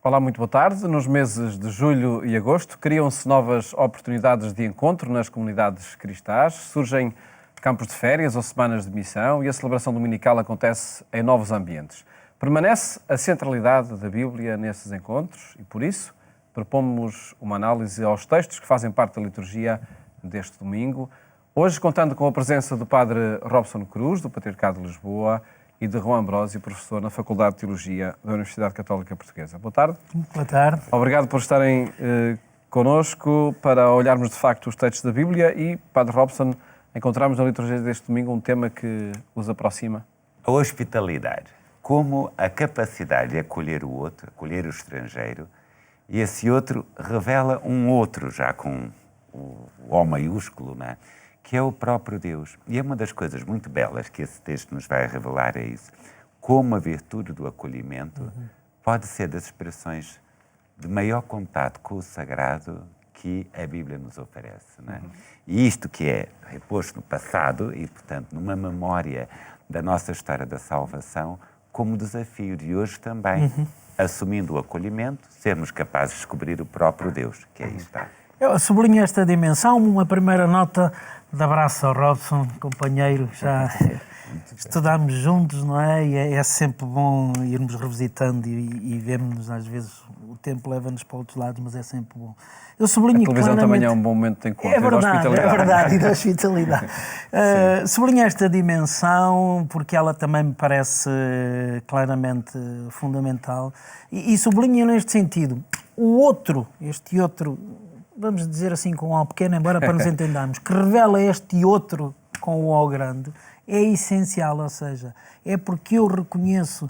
Olá, muito boa tarde. Nos meses de julho e agosto criam-se novas oportunidades de encontro nas comunidades cristãs, surgem campos de férias ou semanas de missão e a celebração dominical acontece em novos ambientes. Permanece a centralidade da Bíblia nesses encontros e, por isso, propomos uma análise aos textos que fazem parte da liturgia deste domingo. Hoje, contando com a presença do Padre Robson Cruz, do Patriarcado de Lisboa, e de João Ambrósio, professor na Faculdade de Teologia da Universidade Católica Portuguesa. Boa tarde. Boa tarde. Obrigado por estarem connosco para olharmos de facto os textos da Bíblia e, Padre Robson, encontramos na liturgia deste domingo um tema que os aproxima. A hospitalidade, como a capacidade de acolher o outro, acolher o estrangeiro, e esse outro revela um outro, já com o O maiúsculo, não é? Que é o próprio Deus. E é uma das coisas muito belas que esse texto nos vai revelar, é isso. Como a virtude do acolhimento pode ser das expressões de maior contato com o sagrado que a Bíblia nos oferece. Não é? E isto que é reposto no passado e, portanto, numa memória da nossa história da salvação, como desafio de hoje também, assumindo o acolhimento, sermos capazes de descobrir o próprio Deus, que aí está. Eu sublinho esta dimensão, uma primeira nota de abraço ao Robson, companheiro, já estudámos juntos, não é? E é sempre bom irmos revisitando e vermos, às vezes, o tempo leva-nos para outros lados, mas é sempre bom. Eu sublinho a televisão claramente... também é um bom momento de encontro, é verdade, e de hospitalidade. É verdade, e da hospitalidade. Sublinho esta dimensão porque ela também me parece claramente fundamental e sublinho neste sentido. O outro, este outro... vamos dizer assim com o O pequeno, embora para nos entendermos, que revela este outro com o O grande, é essencial, ou seja, é porque eu reconheço,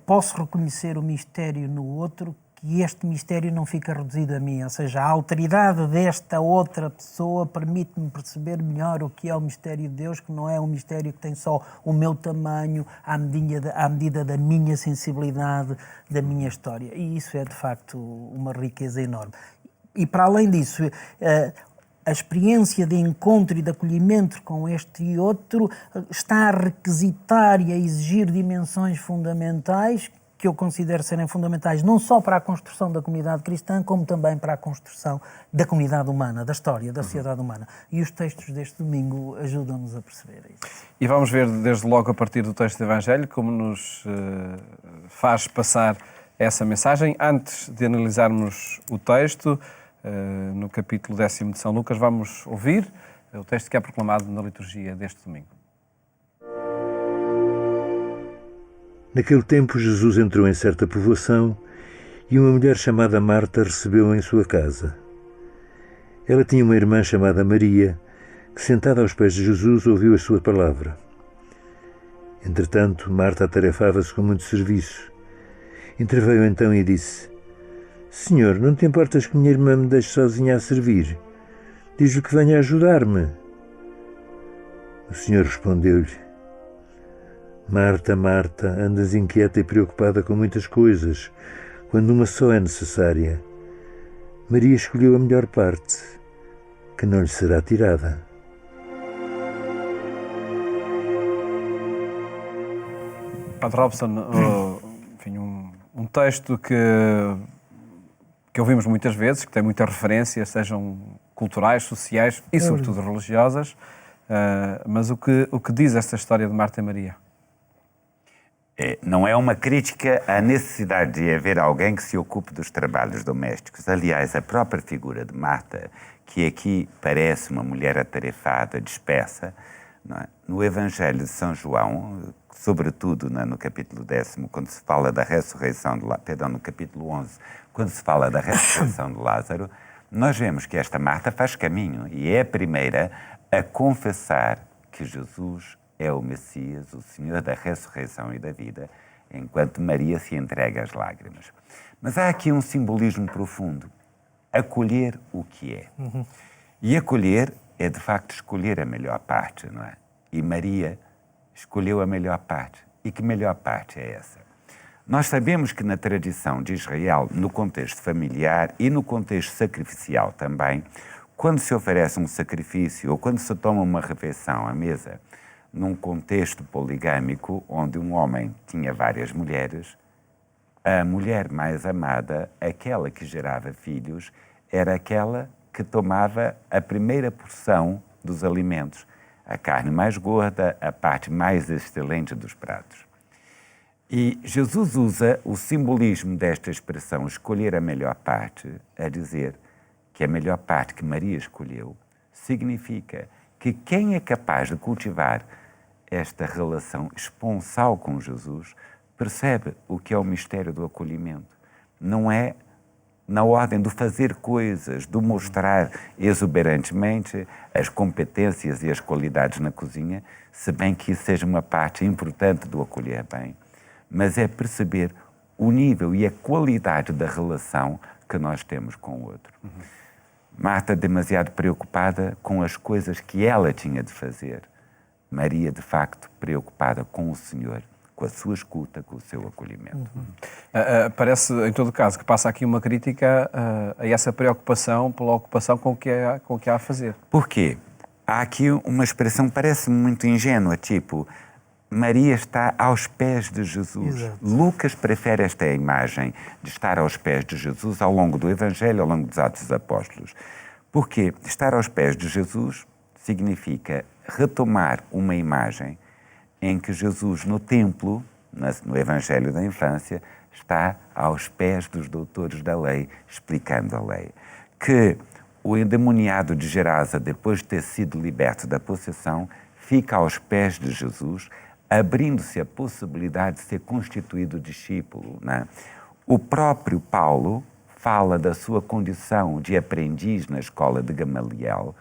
posso reconhecer o mistério no outro, que este mistério não fica reduzido a mim, ou seja, a alteridade desta outra pessoa permite-me perceber melhor o que é o mistério de Deus, que não é um mistério que tem só o meu tamanho, à medida da minha sensibilidade, da minha história, e isso é de facto uma riqueza enorme. E para além disso, a experiência de encontro e de acolhimento com este e outro está a requisitar e a exigir dimensões fundamentais que eu considero serem fundamentais não só para a construção da comunidade cristã, como também para a construção da comunidade humana, da história, da sociedade humana. E os textos deste domingo ajudam-nos a perceber isso. E vamos ver desde logo a partir do texto do Evangelho como nos faz passar essa mensagem. Antes de analisarmos o texto, no capítulo 10 de São Lucas, vamos ouvir o texto que é proclamado na liturgia deste domingo. Naquele tempo, Jesus entrou em certa povoação e uma mulher chamada Marta recebeu-o em sua casa. Ela tinha uma irmã chamada Maria, que sentada aos pés de Jesus ouviu a sua palavra. Entretanto, Marta atarefava-se com muito serviço. Interveio então e disse: Senhor, não te importas que minha irmã me deixe sozinha a servir? Diz-lhe que venha ajudar-me. O Senhor respondeu-lhe: Marta, Marta, andas inquieta e preocupada com muitas coisas, quando uma só é necessária. Maria escolheu a melhor parte, que não lhe será tirada. Padre Robson, enfim, um texto que ouvimos muitas vezes, que tem muitas referências, sejam culturais, sociais e, sobretudo, religiosas. Mas o que diz esta história de Marta e Maria? Não é uma crítica à necessidade de haver alguém que se ocupe dos trabalhos domésticos. Aliás, a própria figura de Marta, que aqui parece uma mulher atarefada, dispersa, não é? No Evangelho de São João, sobretudo no capítulo 10, quando se fala da ressurreição de Lázaro, perdão, no capítulo 11, quando se fala da ressurreição de Lázaro, nós vemos que esta Marta faz caminho e é a primeira a confessar que Jesus é o Messias, o Senhor da ressurreição e da vida, enquanto Maria se entrega às lágrimas. Mas há aqui um simbolismo profundo. Acolher o que é. E acolher é, de facto, escolher a melhor parte, não é? E Maria escolheu a melhor parte. E que melhor parte é essa? Nós sabemos que na tradição de Israel, no contexto familiar e no contexto sacrificial também, quando se oferece um sacrifício ou quando se toma uma refeição à mesa, num contexto poligâmico, onde um homem tinha várias mulheres, a mulher mais amada, aquela que gerava filhos, era aquela que tomava a primeira porção dos alimentos, a carne mais gorda, a parte mais excelente dos pratos. E Jesus usa o simbolismo desta expressão, escolher a melhor parte, a dizer que a melhor parte que Maria escolheu significa que quem é capaz de cultivar esta relação esponsal com Jesus percebe o que é o mistério do acolhimento. Não é na ordem do fazer coisas, do mostrar exuberantemente as competências e as qualidades na cozinha, se bem que isso seja uma parte importante do acolher bem, mas é perceber o nível e a qualidade da relação que nós temos com o outro. Marta demasiado preocupada com as coisas que ela tinha de fazer. Maria, de facto, preocupada com o Senhor, com a sua escuta, com o seu acolhimento. Parece, em todo caso, que passa aqui uma crítica a essa preocupação pela ocupação com o que há a fazer. Porquê? Há aqui uma expressão que parece muito ingênua, tipo, Maria está aos pés de Jesus. Exato. Lucas prefere esta imagem de estar aos pés de Jesus ao longo do Evangelho, ao longo dos Atos dos Apóstolos. Porque estar aos pés de Jesus significa retomar uma imagem em que Jesus, no templo, no Evangelho da Infância, está aos pés dos doutores da lei, explicando a lei. Que o endemoniado de Gerasa, depois de ter sido liberto da possessão, fica aos pés de Jesus, abrindo-se a possibilidade de ser constituído discípulo, né? O próprio Paulo fala da sua condição de aprendiz na escola de Gamaliel,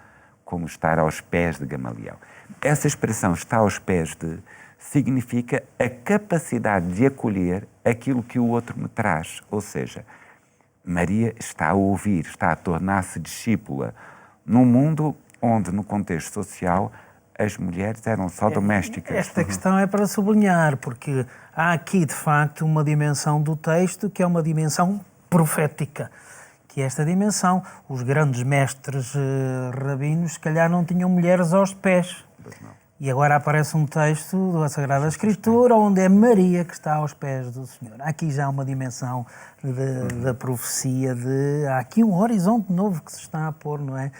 como estar aos pés de Gamaliel. Essa expressão, está aos pés de, significa a capacidade de acolher aquilo que o outro me traz. Ou seja, Maria está a ouvir, está a tornar-se discípula num mundo onde, no contexto social, as mulheres eram só domésticas. Esta questão é para sublinhar, porque há aqui, de facto, uma dimensão do texto que é uma dimensão profética. Que é esta dimensão. Os grandes mestres rabinos, se calhar, não tinham mulheres aos pés. E agora aparece um texto da Sagrada Escritura onde é Maria que está aos pés do Senhor. Há aqui já uma dimensão da profecia, há aqui um horizonte novo que se está a pôr, não é?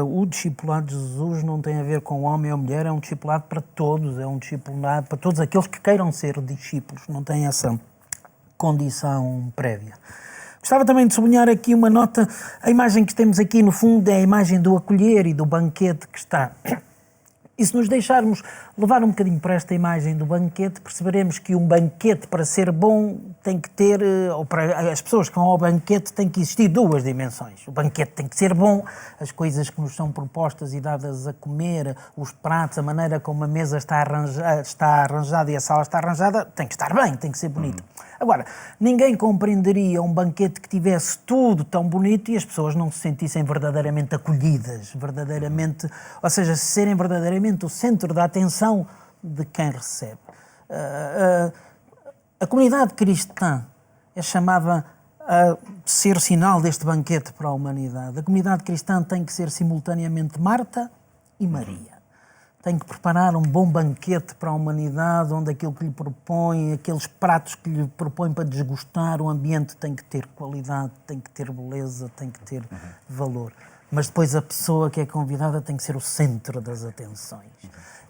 O discipulado de Jesus não tem a ver com homem ou mulher, é um discipulado para todos, é um discipulado para todos aqueles que queiram ser discípulos, não tem essa condição prévia. Gostava também de sublinhar aqui uma nota, a imagem que temos aqui no fundo é a imagem do acolher e do banquete que está... E se nos deixarmos levar um bocadinho para esta imagem do banquete, perceberemos que um banquete, para ser bom, tem que ter, ou para as pessoas que vão ao banquete, tem que existir duas dimensões. O banquete tem que ser bom, as coisas que nos são propostas e dadas a comer, os pratos, a maneira como a mesa está arranjada e a sala está arranjada, tem que estar bem, tem que ser bonito. Agora, ninguém compreenderia um banquete que tivesse tudo tão bonito e as pessoas não se sentissem verdadeiramente acolhidas, verdadeiramente, ou seja, serem verdadeiramente o centro da atenção de quem recebe. A comunidade cristã é chamada a ser sinal deste banquete para a humanidade. A comunidade cristã tem que ser simultaneamente Marta e Maria. Tem que preparar um bom banquete para a humanidade, onde aquilo que lhe propõe, aqueles pratos que lhe propõe para desgustar, o ambiente tem que ter qualidade, tem que ter beleza, tem que ter valor. Mas depois a pessoa que é convidada tem que ser o centro das atenções.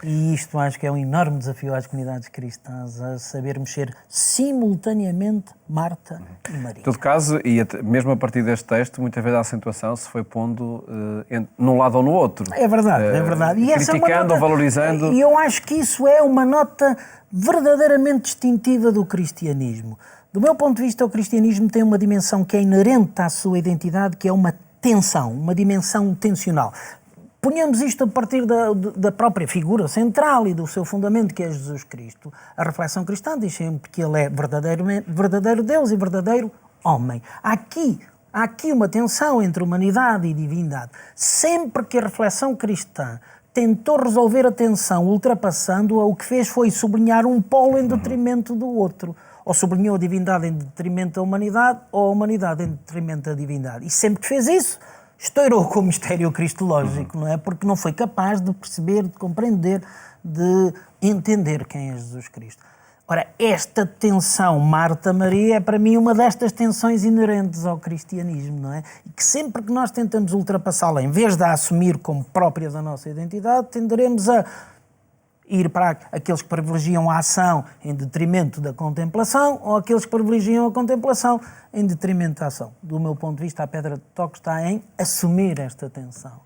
E isto acho que é um enorme desafio às comunidades cristãs, a sabermos ser simultaneamente Marta e Maria. Em todo caso, e mesmo a partir deste texto, muitas vezes a acentuação se foi pondo num lado ou no outro. É verdade, é verdade. E essa é uma criticando nota, ou valorizando. E eu acho que isso é uma nota verdadeiramente distintiva do cristianismo. Do meu ponto de vista, o cristianismo tem uma dimensão que é inerente à sua identidade, que é uma tensão, uma dimensão tensional. Ponhamos isto a partir da própria figura central e do seu fundamento, que é Jesus Cristo. A reflexão cristã diz sempre que ele é verdadeiro Deus e verdadeiro homem. Há aqui uma tensão entre humanidade e divindade. Sempre que a reflexão cristã tentou resolver a tensão ultrapassando-a, o que fez foi sublinhar um polo em detrimento do outro. Ou sublinhou a divindade em detrimento da humanidade, ou a humanidade em detrimento da divindade. E sempre que fez isso, estourou com o mistério cristológico, não é? Porque não foi capaz de perceber, de compreender, de entender quem é Jesus Cristo. Ora, esta tensão Marta-Maria é para mim uma destas tensões inerentes ao cristianismo, não é? E que sempre que nós tentamos ultrapassá-la, em vez de a assumir como própria da nossa identidade, tenderemos a ir para aqueles que privilegiam a ação em detrimento da contemplação ou aqueles que privilegiam a contemplação em detrimento da ação. Do meu ponto de vista, a pedra de toque está em assumir esta tensão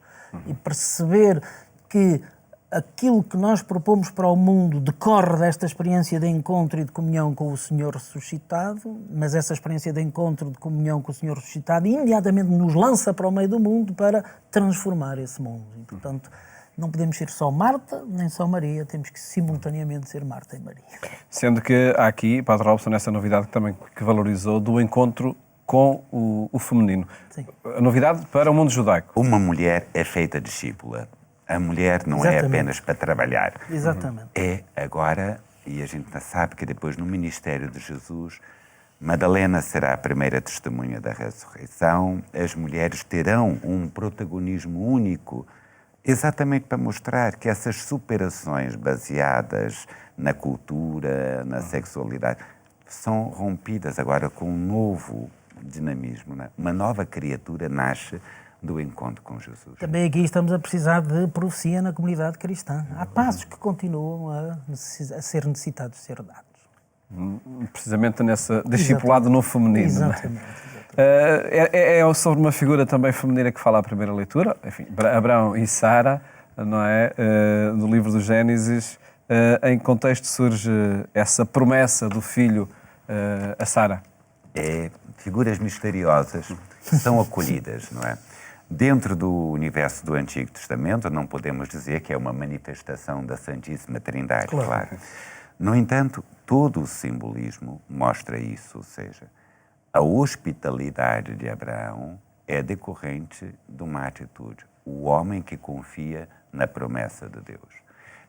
e perceber que aquilo que nós propomos para o mundo decorre desta experiência de encontro e de comunhão com o Senhor ressuscitado, mas essa experiência de encontro, de comunhão com o Senhor ressuscitado, imediatamente nos lança para o meio do mundo para transformar esse mundo. E, portanto, não podemos ser só Marta, nem só Maria, temos que simultaneamente ser Marta e Maria. Sendo que há aqui, Padre Robson, essa novidade também que valorizou do encontro com o feminino. Sim. A novidade para o mundo judaico. Uma mulher é feita discípula. A mulher não é apenas para trabalhar. Exatamente. É agora, e a gente sabe que depois no ministério de Jesus, Madalena será a primeira testemunha da ressurreição, as mulheres terão um protagonismo único, exatamente para mostrar que essas superações baseadas na cultura, na sexualidade, são rompidas agora com um novo dinamismo. Né? Uma nova criatura nasce do encontro com Jesus. Também aqui estamos a precisar de profecia na comunidade cristã. Há passos que continuam a ser necessitados de ser dados. Precisamente nesse discipulado no feminino. Exatamente. É sobre uma figura também feminina que fala a primeira leitura, enfim, Abraão e Sara, não é? Do livro do Gênesis, em que contexto surge essa promessa do filho a Sara? Figuras misteriosas são acolhidas, não é? Dentro do universo do Antigo Testamento, não podemos dizer que é uma manifestação da Santíssima Trindade, claro. No entanto, todo o simbolismo mostra isso, ou seja, a hospitalidade de Abraão é decorrente de uma atitude, o homem que confia na promessa de Deus.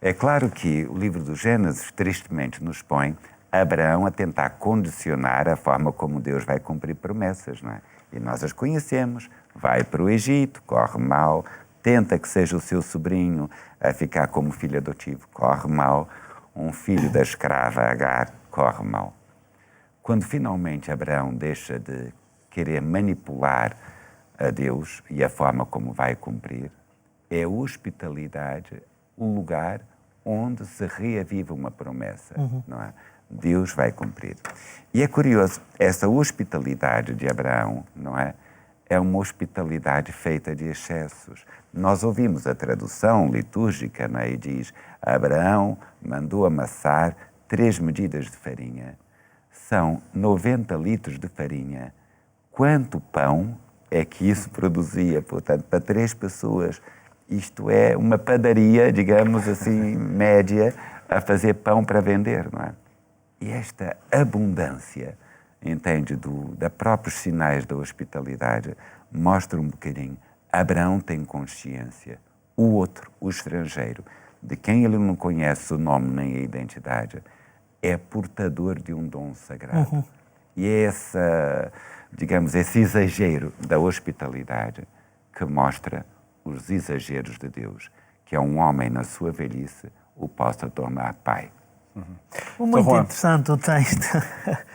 É claro que o livro do Gênesis, tristemente, nos põe Abraão a tentar condicionar a forma como Deus vai cumprir promessas, não é? E nós as conhecemos. Vai para o Egito, corre mal, tenta que seja o seu sobrinho a ficar como filho adotivo, corre mal, um filho da escrava Agar, corre mal. Quando finalmente Abraão deixa de querer manipular a Deus e a forma como vai cumprir, é a hospitalidade o lugar onde se reaviva uma promessa, não é? Deus vai cumprir. E é curioso, essa hospitalidade de Abraão, não é? É uma hospitalidade feita de excessos. Nós ouvimos a tradução litúrgica, não é? E diz, Abraão mandou amassar 3 medidas de farinha. São 90 litros de farinha. Quanto pão é que isso produzia? Portanto, para 3 pessoas. Isto é uma padaria, digamos assim, média, a fazer pão para vender, não é? E esta abundância, entende, da próprios sinais da hospitalidade, mostra um bocadinho. Abraão tem consciência. O outro, o estrangeiro, de quem ele não conhece o nome nem a identidade, é portador de um dom sagrado. E é esse exagero da hospitalidade que mostra os exageros de Deus, que é um homem na sua velhice o possa tornar pai. Muito interessante o texto.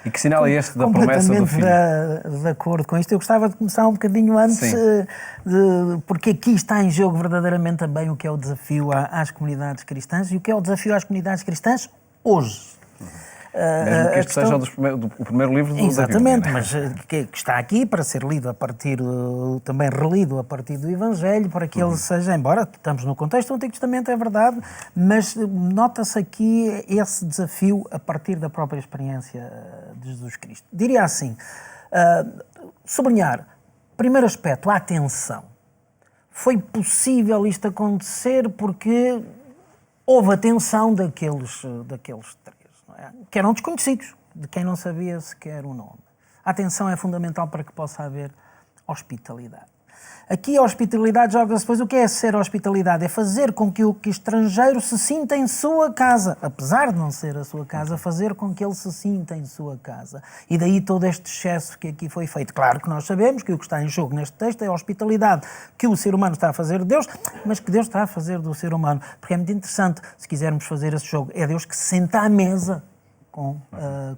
E que sinal é este da promessa do filho? Completamente de acordo com isto. Eu gostava de começar um bocadinho antes, porque aqui está em jogo verdadeiramente também o que é o desafio às comunidades cristãs e o que é o desafio às comunidades cristãs hoje. Mesmo que este seja o primeiro livro do Exatamente, da Bíblia, mas que está aqui para ser lido a partir, também relido a partir do Evangelho, para que ele seja, embora estamos no contexto do Antigo Testamento, é verdade, mas nota-se aqui esse desafio a partir da própria experiência de Jesus Cristo. Diria assim, sublinhar, primeiro aspecto, a atenção. Foi possível isto acontecer porque houve atenção daqueles três, não é? Que eram desconhecidos, de quem não sabia sequer o nome. A atenção é fundamental para que possa haver hospitalidade. Aqui a hospitalidade joga-se depois. O que é ser hospitalidade? É fazer com que o estrangeiro se sinta em sua casa. Apesar de não ser a sua casa, fazer com que ele se sinta em sua casa. E daí todo este excesso que aqui foi feito. Claro que nós sabemos que o que está em jogo neste texto é a hospitalidade que o ser humano está a fazer de Deus, mas que Deus está a fazer do ser humano. Porque é muito interessante, se quisermos fazer esse jogo, é Deus que se senta à mesa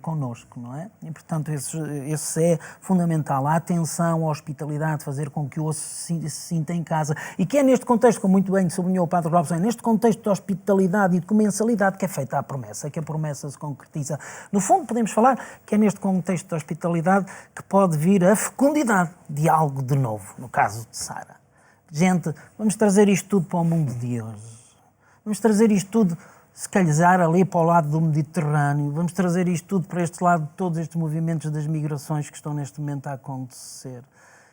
connosco, não é? E, portanto, esse é fundamental. A atenção, a hospitalidade, fazer com que o outro se sinta em casa. E que é neste contexto, como muito bem sublinhou o Padre Robson, é neste contexto de hospitalidade e de comensalidade que é feita a promessa, que a promessa se concretiza. No fundo, podemos falar que é neste contexto de hospitalidade que pode vir a fecundidade de algo de novo, no caso de Sara. Gente, vamos trazer isto tudo para o mundo de hoje. Vamos trazer isto tudo, se calhar, ali para o lado do Mediterrâneo. Vamos trazer isto tudo para este lado de todos estes movimentos das migrações que estão neste momento a acontecer.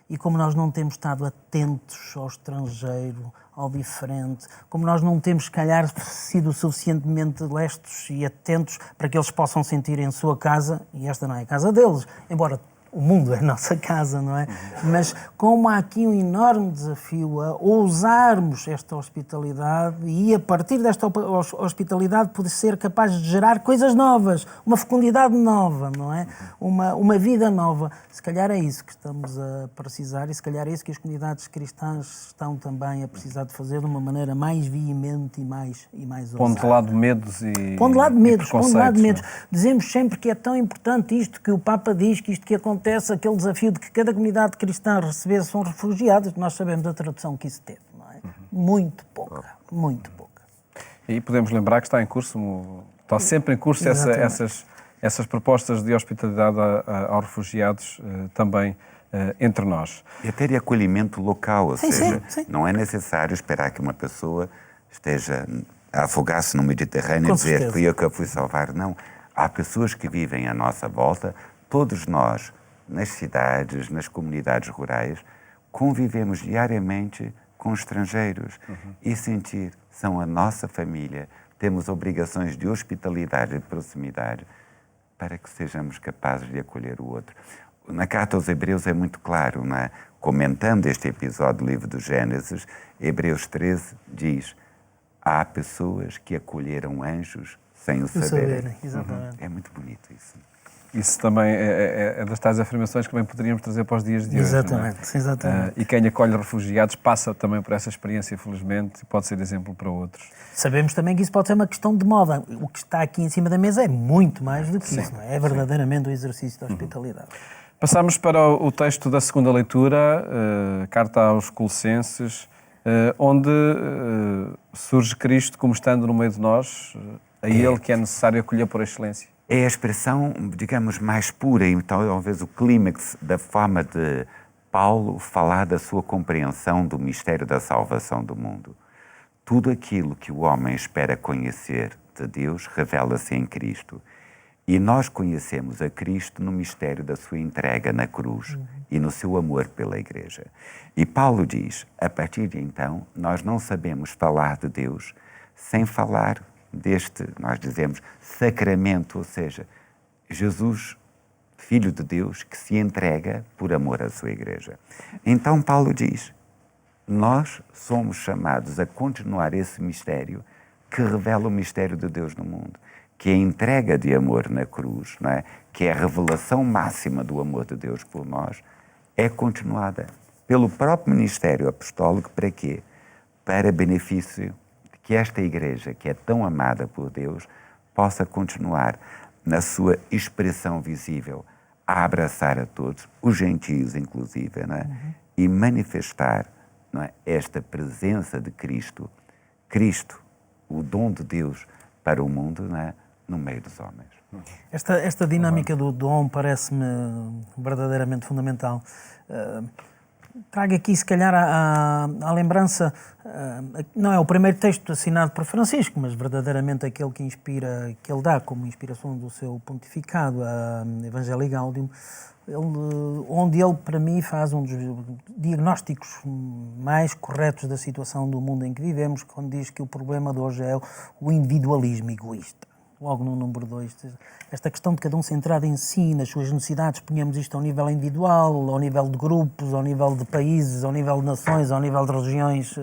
E como nós não temos estado atentos ao estrangeiro, ao diferente, como nós não temos, se calhar, sido suficientemente lestos e atentos para que eles possam sentir em sua casa, e esta não é a casa deles, embora o mundo é a nossa casa, não é? Mas como há aqui um enorme desafio a ousarmos esta hospitalidade e a partir desta hospitalidade poder ser capaz de gerar coisas novas, uma fecundidade nova, não é? Uma vida nova. Se calhar é isso que estamos a precisar e se calhar é isso que as comunidades cristãs estão também a precisar de fazer de uma maneira mais veemente e mais ousada. Pondo de lado medos e Pondo de lado medos, preconceitos, pondo de lado medos. não é? Dizemos sempre que é tão importante isto que o Papa diz, que isto que acontece, aquele desafio de que cada comunidade cristã recebesse um refugiado. Nós sabemos a tradução que isso teve, não é? Muito pouca, muito pouca. E podemos lembrar que está em curso, está sempre em curso essas propostas de hospitalidade aos refugiados também entre nós. E até de acolhimento local, ou Sim, seja, sim. não é necessário esperar que uma pessoa esteja a afogar-se no Mediterrâneo Com e dizer certeza. fui eu que a fui salvar. Não. Há pessoas que vivem à nossa volta, todos nós, nas cidades, nas comunidades rurais, convivemos diariamente com estrangeiros e sentir são a nossa família, temos obrigações de hospitalidade e proximidade para que sejamos capazes de acolher o outro. Na Carta aos Hebreus é muito claro, não é? Comentando este episódio do livro do Gênesis, Hebreus 13 diz: há pessoas que acolheram anjos sem o saberem. Exatamente. É muito bonito isso. Isso também é das tais afirmações que também poderíamos trazer para os dias de hoje. Exatamente, não é? exatamente. E quem acolhe refugiados passa também por essa experiência, infelizmente, e pode ser exemplo para outros. Sabemos também que isso pode ser uma questão de moda. O que está aqui em cima da mesa é muito mais do que isso, não é? É verdadeiramente o exercício da hospitalidade. Passamos para o texto da segunda leitura, Carta aos Colossenses, onde surge Cristo como estando no meio de nós, a Ele que é necessário acolher por excelência. É a expressão, digamos, mais pura e talvez o clímax da forma de Paulo falar da sua compreensão do mistério da salvação do mundo. Tudo aquilo que o homem espera conhecer de Deus revela-se em Cristo. E nós conhecemos a Cristo no mistério da sua entrega na cruz e no seu amor pela Igreja. E Paulo diz, a partir de então, nós não sabemos falar de Deus sem falar deste, nós dizemos, sacramento, ou seja, Jesus, Filho de Deus, que se entrega por amor à sua Igreja. Então Paulo diz, nós somos chamados a continuar esse mistério que revela o mistério de Deus no mundo, que é a entrega de amor na cruz, não é? Que é a revelação máxima do amor de Deus por nós, é continuada pelo próprio ministério apostólico. Para quê? Para benefício de que esta Igreja, que é tão amada por Deus, possa continuar na sua expressão visível, a abraçar a todos, os gentios inclusive, não é? E manifestar, não é, esta presença de Cristo, o dom de Deus para o mundo, não é, no meio dos homens. Esta dinâmica do dom parece-me verdadeiramente fundamental. Trago aqui, se calhar, à lembrança, não é o primeiro texto assinado por Francisco, mas verdadeiramente aquele que inspira, que ele dá como inspiração do seu pontificado, a Evangelii Gaudium, onde ele, para mim, faz um dos diagnósticos mais corretos da situação do mundo em que vivemos, quando diz que o problema de hoje é o individualismo egoísta. Logo no número 2, esta questão de cada um centrado em si, nas suas necessidades, ponhamos isto ao nível individual, ao nível de grupos, ao nível de países, ao nível de nações, ao nível de regiões.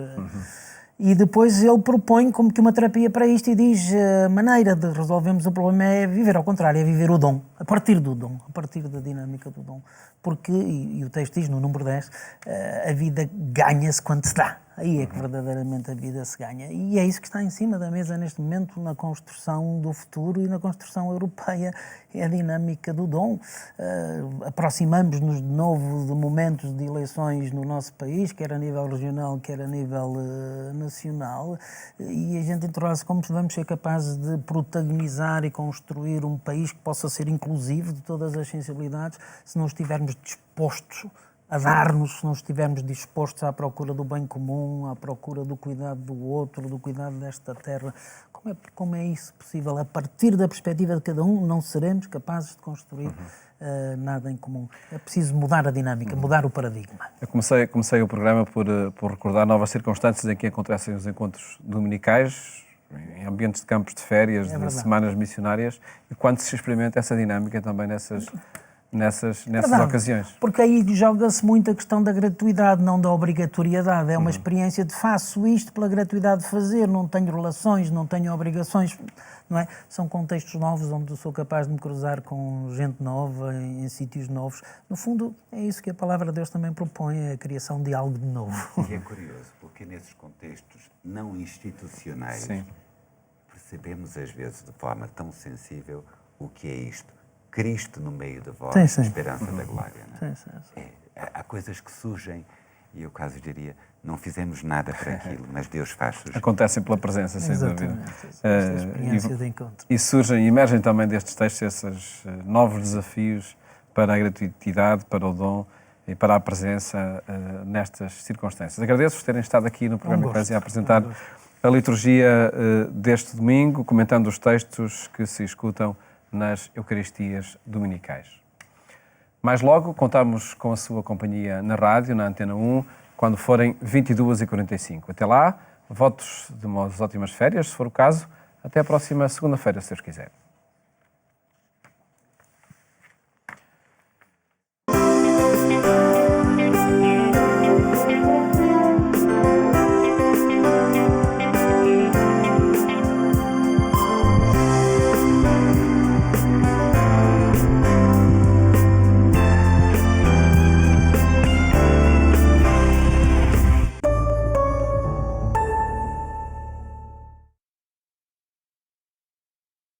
E depois ele propõe como que uma terapia para isto e diz a maneira de resolvermos o problema é viver ao contrário, é viver o dom, a partir do dom, a partir da dinâmica do dom. Porque, e o texto diz no número 10, a vida ganha-se quando se dá. Aí é que verdadeiramente a vida se ganha. E é isso que está em cima da mesa neste momento na construção do futuro e na construção europeia. É a dinâmica do dom. Aproximamos-nos de novo de momentos de eleições no nosso país, quer a nível regional, quer a nível nacional, e a gente interroga-se como vamos ser capazes de protagonizar e construir um país que possa ser inclusivo de todas as sensibilidades se não estivermos dispostos a dar-nos, se não estivermos dispostos à procura do bem comum, à procura do cuidado do outro, do cuidado desta terra. Como é isso possível? A partir da perspectiva de cada um, não seremos capazes de construir nada em comum. É preciso mudar a dinâmica, mudar o paradigma. Eu comecei o programa por recordar novas circunstâncias em que acontecem os encontros dominicais, em ambientes de campos de férias, de semanas missionárias, e quando se experimenta essa dinâmica também nessas ocasiões. Porque aí joga-se muito a questão da gratuidade, não da obrigatoriedade. É uma experiência de faço isto pela gratuidade de fazer, não tenho relações, não tenho obrigações, não é? São contextos novos onde eu sou capaz de me cruzar com gente nova, em sítios novos. No fundo, é isso que a palavra de Deus também propõe, a criação de algo de novo. E é curioso, porque nesses contextos não institucionais percebemos às vezes de forma tão sensível o que é isto. Cristo no meio de vós, esperança da glória. Não é? Sim. Há coisas que surgem, e eu quase diria, não fizemos nada para aquilo, mas Deus faz surgir. Acontecem pela presença, sem dúvida. Esta experiência de encontro. E surgem, emergem também destes textos esses novos desafios para a gratuidade, para o dom e para a presença nestas circunstâncias. Agradeço-vos terem estado aqui no programa Eclésia a apresentar a liturgia deste domingo, comentando os textos que se escutam nas Eucaristias Dominicais. Mais logo, contamos com a sua companhia na rádio, na Antena 1, quando forem 22h45. Até lá, votos de umas ótimas férias, se for o caso. Até a próxima segunda-feira, se Deus quiser.